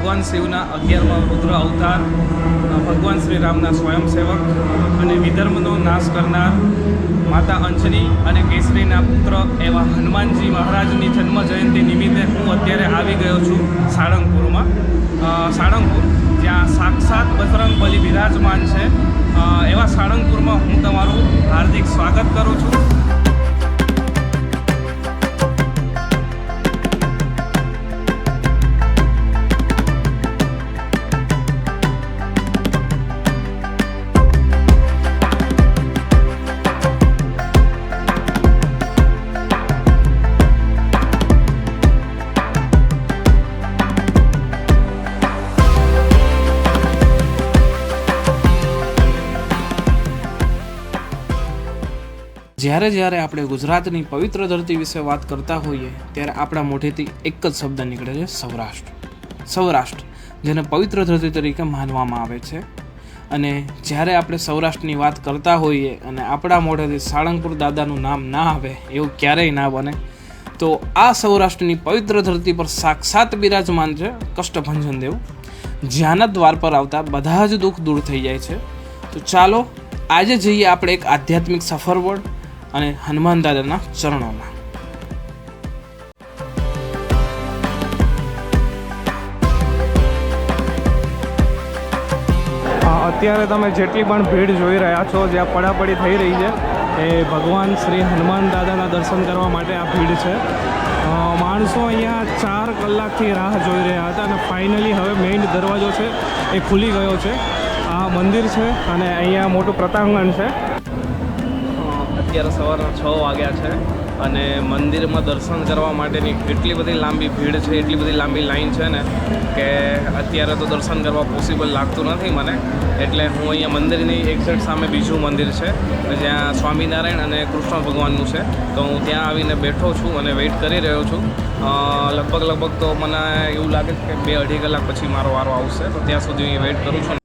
ભગવાન શિવના 11મા રુદ્ર અવતાર, ભગવાન શ્રી રામના સ્વયંસેવક અને વિધર્મનો નાશ કરનાર માતા અંજની અને કેસરીના પુત્ર એવા હનુમાનજી મહારાજની જન્મ જયંતિ નિમિત્તે હું અત્યારે આવી ગયો છું સાળંગપુરમાં. સાળંગપુર જ્યાં સાક્ષાત બજરંગબલી બિરાજમાન છે એવા સાળંગપુરમાં હું તમારું હાર્દિક સ્વાગત કરું છું. જ્યારે જ્યારે આપણે ગુજરાતની પવિત્ર ધરતી વિશે વાત કરતા હોઈએ ત્યારે આપણા મોઢેથી એક જ શબ્દ નીકળે છે સૌરાષ્ટ્ર. સૌરાષ્ટ્ર જેને પવિત્ર ધરતી તરીકે માનવામાં આવે છે. અને જ્યારે આપણે સૌરાષ્ટ્રની વાત કરતા હોઈએ અને આપણા મોઢેથી સાળંગપુર દાદાનું નામ ના આવે એવું ક્યારેય ના બને. તો આ સૌરાષ્ટ્રની પવિત્ર ધરતી પર સાક્ષાત બિરાજમાન છે કષ્ટભંજન દેવ, જ્યાંના દ્વાર પર આવતા બધા જ દુઃખ દૂર થઈ જાય છે. તો ચાલો આજે જઈએ આપણે એક આધ્યાત્મિક સફર પર અને હનુમાન દાદાના ચરણોમાં. અત્યારે તમે જેટલી પણ ભીડ જોઈ રહ્યા છો, જ્યાં પડાપડી થઈ રહી છે, એ ભગવાન શ્રી હનુમાન દાદાના દર્શન કરવા માટે આ ભીડ છે. માણસો અહીંયા 4 કલાકથી રાહ જોઈ રહ્યા હતા અને ફાઇનલી હવે મેઇન દરવાજો છે એ ખુલી ગયો છે. આ મંદિર છે અને અહીંયા મોટું પ્રતાંગણ છે. અત્યારે સવારના 6 વાગ્યા છે અને મંદિરમાં દર્શન કરવા માટેની એટલી બધી લાંબી ભીડ છે, એટલી બધી લાંબી લાઈન છે ને કે અત્યારે તો દર્શન કરવા પોસિબલ લાગતું નથી મને. એટલે હું અહીંયા મંદિરની એક્ઝેક્ટ સામે બીજું મંદિર છે જ્યાં સ્વામિનારાયણ અને કૃષ્ણ ભગવાનનું છે. તો હું ત્યાં આવીને બેઠો છું અને વેઇટ કરી રહ્યો છું. લગભગ તો મને એવું લાગે છે કે 2-2.5 કલાક પછી મારો વારો આવશે. તો ત્યાં સુધી હું વેઇટ કરું છું.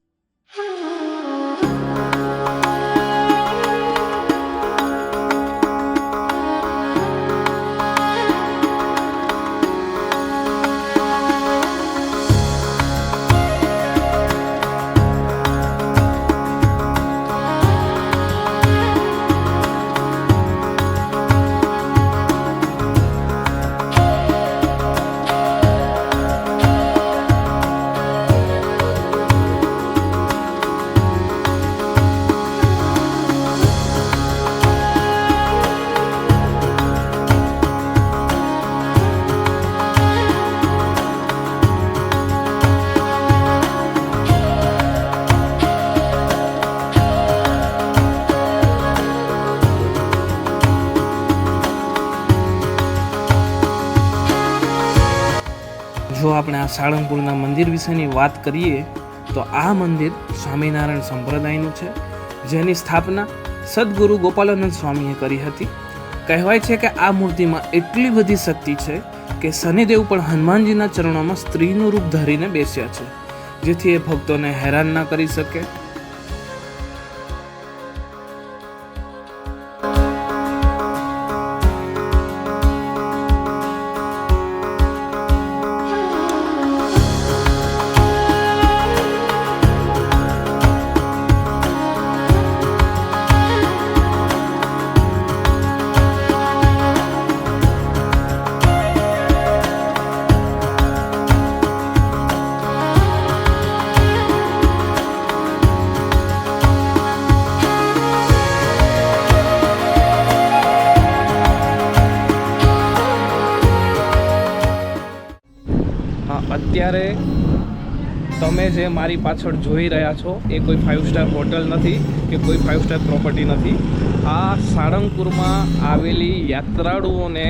જો આપણે આ સાળંગપુરના મંદિર વિશેની વાત કરીએ તો આ મંદિર સ્વામિનારાયણ સંપ્રદાયનું છે, જેની સ્થાપના સદગુરુ ગોપાલાનંદ સ્વામીએ કરી હતી. કહેવાય છે કે આ મૂર્તિમાં એટલી બધી શક્તિ છે કે શનિદેવ પણ હનુમાનજીના ચરણોમાં સ્ત્રીનું રૂપ ધરીને બેસ્યા છે, જેથી એ ભક્તોને હેરાન ના કરી શકે. અત્યારે તમે જે મારી પાછળ જોઈ રહ્યા છો એ કોઈ 5 સ્ટાર હોટલ નથી કે કોઈ 5 સ્ટાર પ્રોપર્ટી નથી. આ સાળંગપુરમાં આવેલી યાત્રાળુઓને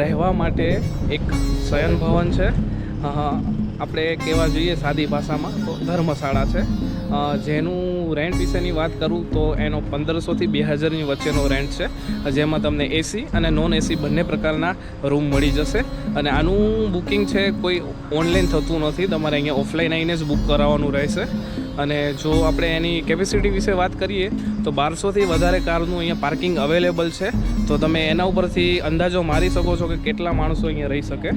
રહેવા માટે એક શયન ભવન છે. આપણે કહેવા જોઈએ સાદી ભાષામાં તો ધર્મશાળા છે, જેનું રેન્ટ વિશેની વાત કરું તો એનો 1500 થી 2000ની વચ્ચેનો રેન્ટ છે, જેમાં તમને એસી અને નોન એસી બંને પ્રકારના રૂમ મળી જશે. અને આનું બુકિંગ છે કોઈ ઓનલાઈન થતું નથી, તમારે અહીંયા ઓફલાઈન આવીને જ બુક કરાવવાનું રહેશે. અને જો આપણે એની કેપેસિટી વિશે વાત કરીએ તો 1200થી વધારે કારનું અહીંયા પાર્કિંગ અવેલેબલ છે. તો તમે એના ઉપરથી અંદાજો મારી શકો છો કે કેટલા માણસો અહીંયા રહી શકે.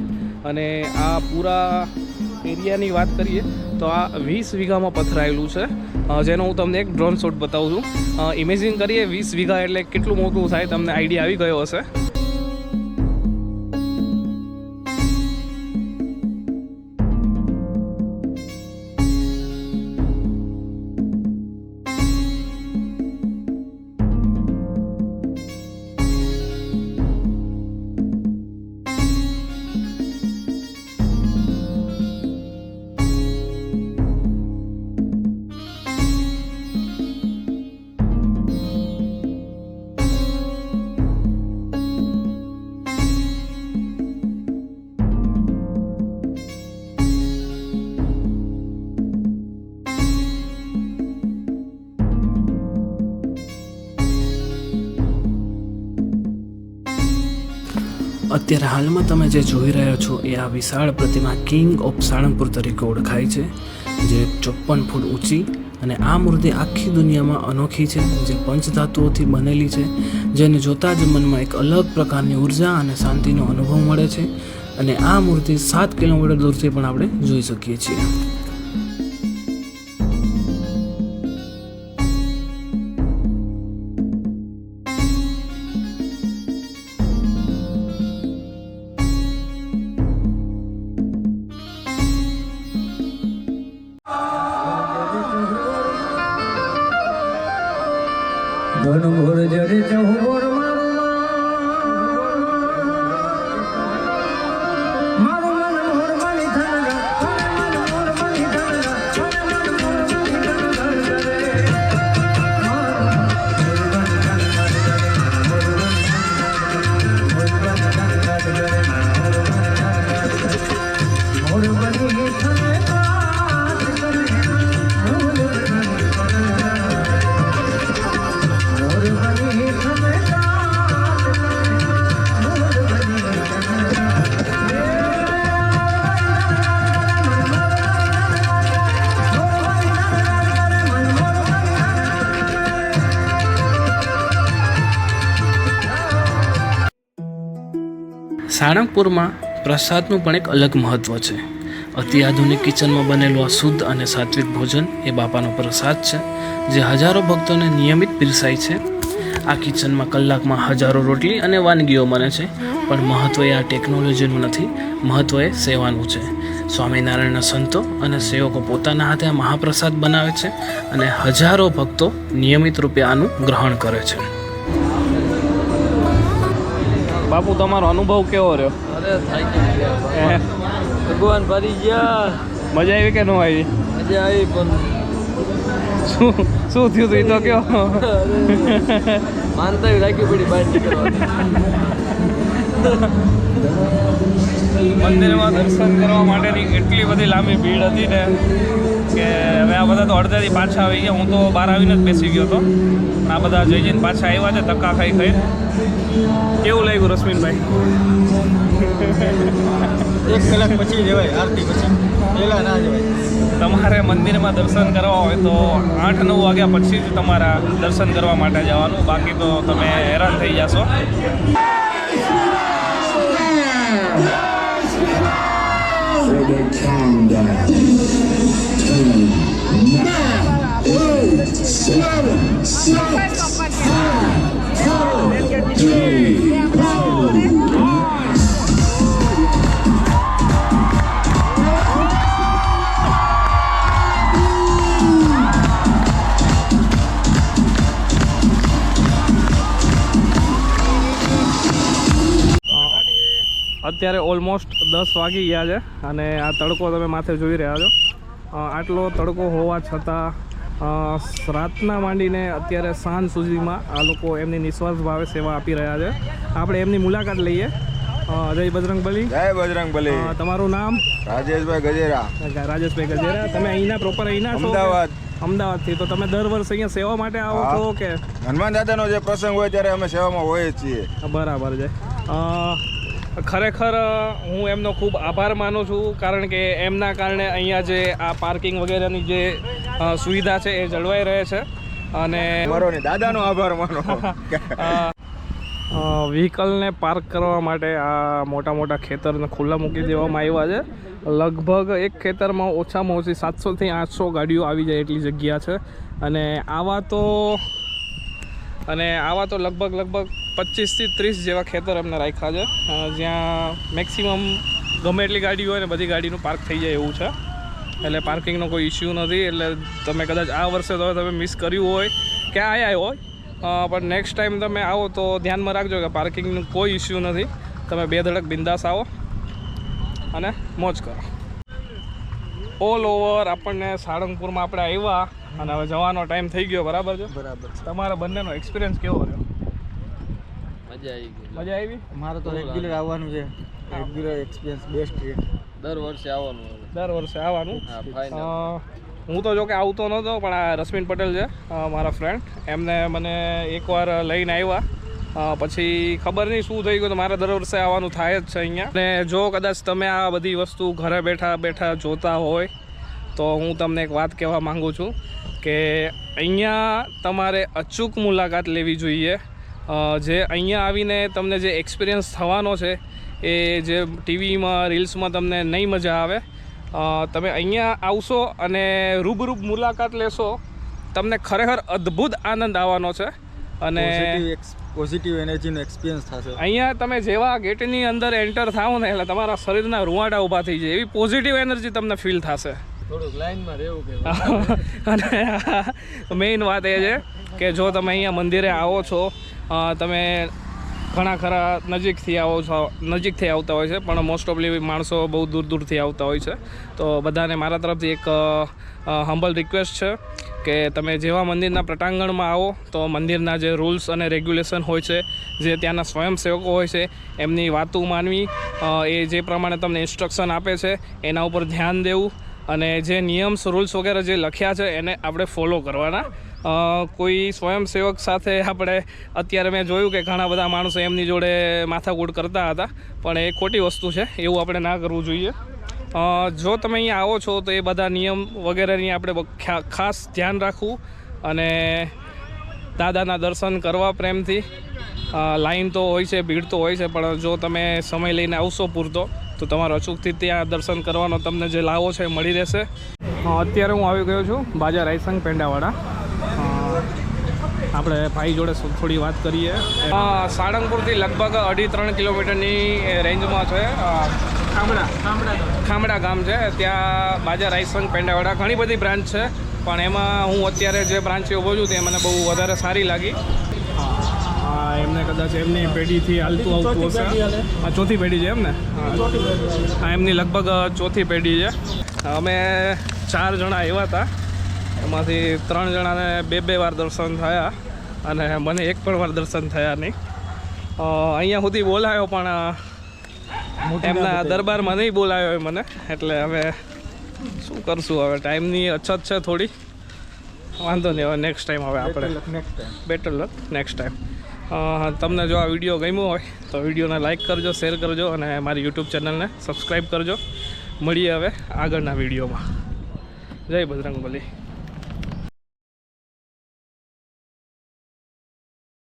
અને આ પૂરા એરિયાની વાત કરીએ તો આ 20 વીઘામાં પથરાયેલું છે, જેનો હું તમને એક ડ્રોન શોટ બતાવું છું. ઇમેજિન કરીએ 20 વીઘા એટલે કેટલું મોટું થાય, તમને આઈડિયા આવી ગયો હશે. અત્યારે હાલમાં તમે જે જોઈ રહ્યા છો એ આ વિશાળ પ્રતિમા કિંગ ઓફ સાળંગપુર તરીકે ઓળખાય છે, જે 54 ફૂટ ઊંચી, અને આ મૂર્તિ આખી દુનિયામાં અનોખી છે, જે પંચધાતુઓથી બનેલી છે, જેને જોતાં જ મનમાં એક અલગ પ્રકારની ઉર્જા અને શાંતિનો અનુભવ મળે છે. અને આ મૂર્તિ 7 કિલોમીટર દૂરથી પણ આપણે જોઈ શકીએ છીએ. ઘનઘોર જરે ચહુર મારું મન મોર મની ધન મન મોર મની ધન મન મોર મની સાળંગપુરમાં પ્રસાદનું પણ એક અલગ મહત્ત્વ છે. અતિ આધુનિક કિચનમાં બનેલું આ શુદ્ધ અને સાત્વિક ભોજન એ બાપાનો પ્રસાદ છે, જે હજારો ભક્તોને નિયમિત પીરસાય છે. આ કિચનમાં કલાકમાં હજારો રોટલી અને વાનગીઓ બને છે, પણ મહત્ત્વ એ આ ટેકનોલોજીનું નથી, મહત્ત્વ એ સેવાનું છે. સ્વામિનારાયણના સંતો અને સેવકો પોતાના હાથે આ મહાપ્રસાદ બનાવે છે, અને હજારો ભક્તો નિયમિત રૂપે આનું ગ્રહણ કરે છે. બાપુ, તમારો અનુભવ કેવો રહ્યો? અરે થાકી ગયા ભગવાન ભરી ગયા. મજા આવી કે ન આવી? મજા આવી, પણ શું થયું હતું એ તો કયો. માનતા રાખી પડી બહાર નીકળવાની. મંદિરમાં દર્શન કરવા માટેની એટલી બધી લાંબી ભીડ હતી ને કે હવે આ બધા તો અડધેથી પાછા આવી ગયા. હું તો બહાર આવીને જ બેસી ગયો હતો. આ બધા જઈ જઈને પાછા આવ્યા છે ધક્કા ખાઈ ખાઈ. કેવું લાગ્યું રશ્મિનભાઈ? 1 કલાક પછી જવાય, આરતી પછી, પહેલા ના જવાય. તમારે મંદિરમાં દર્શન કરવા હોય તો 8-9 વાગ્યા પછી જ તમારા દર્શન કરવા માટે જવાનું, બાકી તો તમે હેરાન થઈ જશો. અત્યારે ઓલમોસ્ટ 10 વાગી ગયા છે, અને આ તડકો તમે માથે જોઈ રહ્યા છો. આટલો તડકો હોવા છતાં રાતના માંડીને અત્યારે સાંજ સુધીમાં આ લોકો એમની નિસ્વાર્થ ભાવે સેવા આપી રહ્યા છે. આપણે એમની મુલાકાત લઈએ. જય બજરંગબલી. જય બજરંગબલી. તમારું નામ? રાજેશભાઈ ગજેરા. રાજેશભાઈ ગજેરા. તમે અહીંના પ્રોપર અહીંના છો? અમદાવાદથી. તો તમે દર વર્ષે અહીંયા સેવા માટે આવો છો કે? હનુમાન દાદાનો જે પ્રસંગ હોય ત્યારે અમે સેવામાં હોઈએ છીએ. બરાબર છે. ખરેખર હું એમનો ખૂબ આભાર માનું છું, કારણ કે એમના કારણે અહીંયા જે આ પાર્કિંગ વગેરેની જે સુવિધા છે એ જળવાઈ રહે છે. અને મારો દાદાનો આભાર માનો. વ્હીકલને પાર્ક કરવા માટે આ મોટા મોટા ખેતરને ખુલ્લા મૂકી દેવામાં આવ્યા છે. લગભગ એક ખેતરમાં ઓછામાં ઓછી 700 થી 800 ગાડીઓ આવી જાય એટલી જગ્યા છે. અને આવા તો લગભગ 25 થી 30 જેવા ખેતર એમને રાખ્યા છે, જ્યાં મેક્સિમમ ગમે એટલી ગાડી હોય ને બધી ગાડીનું પાર્ક થઈ જાય એવું છે. એટલે પાર્કિંગનો કોઈ ઇસ્યુ નથી. એટલે તમે કદાચ આ વર્ષે તો તમે મિસ કર્યું હોય કે આવ્યા હોય, પણ નેક્સ્ટ ટાઈમ તમે આવો તો ધ્યાનમાં રાખજો કે પાર્કિંગનું કોઈ ઇસ્યુ નથી. તમે બે ધડક બિંદાસ આવો અને મોજ કરો. ઓલ ઓવર આપણને સાળંગપુરમાં આપણે આવ્યા અને હવે જવાનો ટાઈમ થઈ ગયો. બરાબર છે? બરાબર. તમારા બંનેનો એક્સપિરિયન્સ કેવો રહ્યો? મજા આવી ગઈ. મજા આવી? મારે તો રેગ્યુલર આવવાનું છે. રેગ્યુલર એક્સપિરિયન્સ બેસ્ટ છે. દર વર્ષે આવવાનું. હા, ફાઇનલ. હું તો જો કે આવતો નહોતો, પણ આ રશ્મિન પટેલ છે મારા ફ્રેન્ડ, એમને મને એકવાર લઈને આવ્યા. પછી ખબર નહીં શું થઈ ગયું, તો મારે દર વર્ષે આવવાનું થાય જ છે અહીંયા. અને જો કદાચ તમે આ બધી વસ્તુ ઘરે બેઠા બેઠા જોતા હોય તો હું તમને એક વાત કહેવા માગું છું કે અહીંયા તમારે અચૂક મુલાકાત લેવી જોઈએ. જે અહીંયા આવીને તમને જે એક્સપિરિયન્સ થવાનો છે એ જે ટીવીમાં રીલ્સમાં તમને નહીં મજા આવે. તમે અહીંયા આવશો અને રૂબરૂ મુલાકાત લેશો, તમને ખરેખર અદ્ભુત આનંદ આવવાનો છે. અને પોઝિટિવ એનર્જીનો એક્સપિરિયન્સ થશે. અહીંયા તમે જેવા ગેટની અંદર એન્ટર થાઓ ને એટલે તમારા શરીરના રૂવાટા ઊભા થઈ જાય એવી પોઝિટિવ એનર્જી તમને ફીલ થશે. થોડુંક લાઈનમાં રહેવું કે અને મેઇન વાત એ છે કે જો તમે અહીંયા મંદિરે આવો છો, તમે ઘણા ખરા નજીકથી આવતા હોય છે, પણ મોસ્ટ ઓફલી માણસો બહુ દૂર દૂરથી આવતા હોય છે. તો બધાને મારા તરફથી એક હમ્બલ રિક્વેસ્ટ છે કે તમે જેવા મંદિરના પ્રટાંગણમાં આવો તો મંદિરના જે રૂલ્સ અને રેગ્યુલેશન હોય છે, જે ત્યાંના સ્વયંસેવકો હોય છે એમની વાતો માનવી, એ જે પ્રમાણે તમને ઇન્સ્ટ્રક્શન આપે છે એના ઉપર ધ્યાન દેવું, અને જે નિયમ્સ રૂલ્સ વગેરે જે લખ્યા છે એને આપણે ફોલો કરવાના. કોઈ સ્વયંસેવક સાથે આપણે અત્યારે મેં જોયું કે ઘણા બધા માણસો એમની જોડે માથાકૂટ કરતા હતા, પણ એ ખોટી વસ્તુ છે, એવું આપણે ના કરવું જોઈએ. જો તમે અહીંયા આવો છો તો એ બધા નિયમ વગેરેની આપણે ખાસ ધ્યાન રાખવું અને દાદાના દર્શન કરવા પ્રેમથી. લાઈન તો હોય છે, ભીડ તો હોય છે, પણ જો તમે સમય લઈને આવશો પૂરતો તો તમારો અચૂકથી ત્યાં દર્શન કરવાનો તમને જે લાવો છે એ મળી રહેશે. અત્યારે હું આવી ગયો છું બાજા રાયસંગ પેંડાવાળા. આપણે ભાઈ જોડે થોડી વાત કરીએ. સાળંગપુરથી લગભગ 2.5-3 કિલોમીટરની રેન્જમાં છે ખામડા ગામ છે. ત્યાં બાજા રાયસંગ પેંડાવાળા ઘણી બધી બ્રાન્ચ છે, પણ એમાં હું અત્યારે જે બ્રાન્ચે ઊભો છું તે મને બહુ વધારે સારી લાગી. એમને કદાચ એમની પેઢીથી આવતું હશે. આ ચોથી પેઢી છે એમને? હા, એમની લગભગ ચોથી પેઢી છે. અમે 4 જણા આવ્યા હતા, એમાંથી 3 જણાને 2 વાર દર્શન થયા અને મને એક પણ વાર દર્શન થયા નહીં. અહીંયા સુધી બોલાયો પણ એમના દરબારમાં નહીં બોલાયો મને, એટલે હવે શું કરશું, હવે ટાઈમની અછત છે થોડી. વાંધો નહીં, હવે નેક્સ્ટ ટાઈમ હવે આપણે બેટર લક નેક્સ્ટ ટાઈમ. તમને જો આ વિડીયો ગમ્યો હોય તો વિડીયોને લાઇક કરજો, શેર કરજો અને મારી યુટ્યુબ ચેનલને સબસ્ક્રાઈબ કરજો. મળીએ હવે આગળના વિડીયોમાં. જય બજરંગબલી.